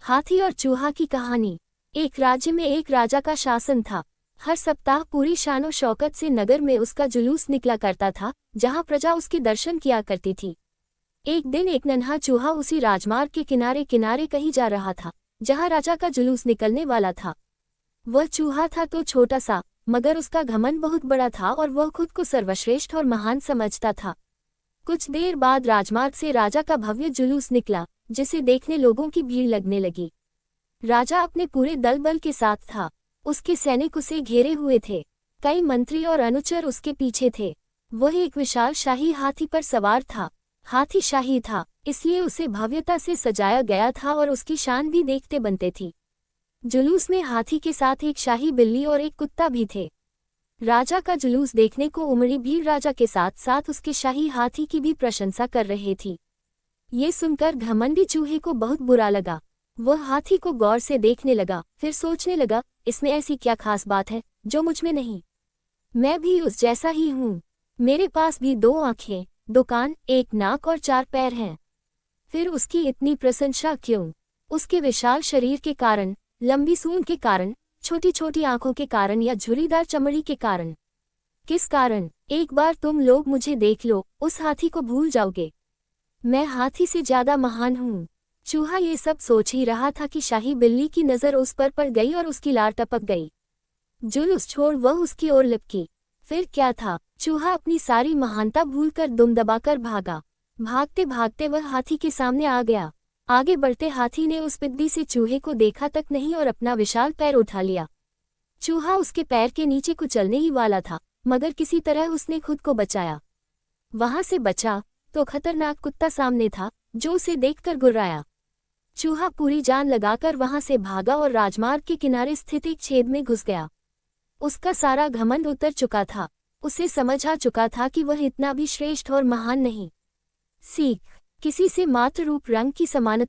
हाथी और चूहा की कहानी। एक राज्य में एक राजा का शासन था। हर सप्ताह पूरी शानो शौकत से नगर में उसका जुलूस निकला करता था, जहां प्रजा उसके दर्शन किया करती थी। एक दिन एक नन्हा चूहा उसी राजमार्ग के किनारे किनारे कहीं जा रहा था, जहां राजा का जुलूस निकलने वाला था। वह चूहा था तो छोटा सा, मगर उसका घमंड बहुत बड़ा था और वह खुद को सर्वश्रेष्ठ और महान समझता था। कुछ देर बाद राजमार्ग से राजा का भव्य जुलूस निकला, जिसे देखने लोगों की भीड़ लगने लगी। राजा अपने पूरे दल बल के साथ था। उसके सैनिक उसे घेरे हुए थे। कई मंत्री और अनुचर उसके पीछे थे। वह एक विशाल शाही हाथी पर सवार था। हाथी शाही था, इसलिए उसे भव्यता से सजाया गया था और उसकी शान भी देखते बनते थी। जुलूस में हाथी के साथ एक शाही बिल्ली और एक कुत्ता भी थे। राजा का जुलूस देखने को उमड़ी भीड़ राजा के साथ साथ उसके शाही हाथी की भी प्रशंसा कर रही थी। ये सुनकर घमंडी चूहे को बहुत बुरा लगा। वह हाथी को गौर से देखने लगा, फिर सोचने लगा, इसमें ऐसी क्या खास बात है जो मुझ में नहीं। मैं भी उस जैसा ही हूँ। मेरे पास भी 2 आंखें, 2 कान, 1 नाक और 4 पैर हैं। फिर उसकी इतनी प्रशंसा क्यों? उसके विशाल शरीर के कारण, लंबी सूंड के कारण, छोटी छोटी आंखों के कारण या झुर्रीदार चमड़ी के कारण? किस कारण? एक बार तुम लोग मुझे देख लो, उस हाथी को भूल जाओगे। मैं हाथी से ज्यादा महान हूँ। चूहा ये सब सोच ही रहा था कि शाही बिल्ली की नजर उस पर पड़ गई और उसकी लार टपक गई। जुलूस छोड़ वह उसकी ओर लिपकी। फिर क्या था, चूहा अपनी सारी महानता भूलकर दुम दबाकर भागा। भागते भागते वह हाथी के सामने आ गया। आगे बढ़ते हाथी ने उस पिद्दी से चूहे को देखा तक नहीं और अपना विशाल पैर उठा लिया। चूहा उसके पैर के नीचे कुचलने ही वाला था, मगर किसी तरह उसने खुद को बचाया। वहां से बचा तो खतरनाक कुत्ता सामने था, जो उसे देखकर गुर्राया। चूहा पूरी जान लगाकर वहां से भागा और राजमार्ग के किनारे स्थित एक छेद में घुस गया। उसका सारा घमंड उतर चुका था। उसे समझ आ चुका था कि वह इतना भी श्रेष्ठ और महान नहीं। सीख, किसी से मात्र रूप रंग की समानता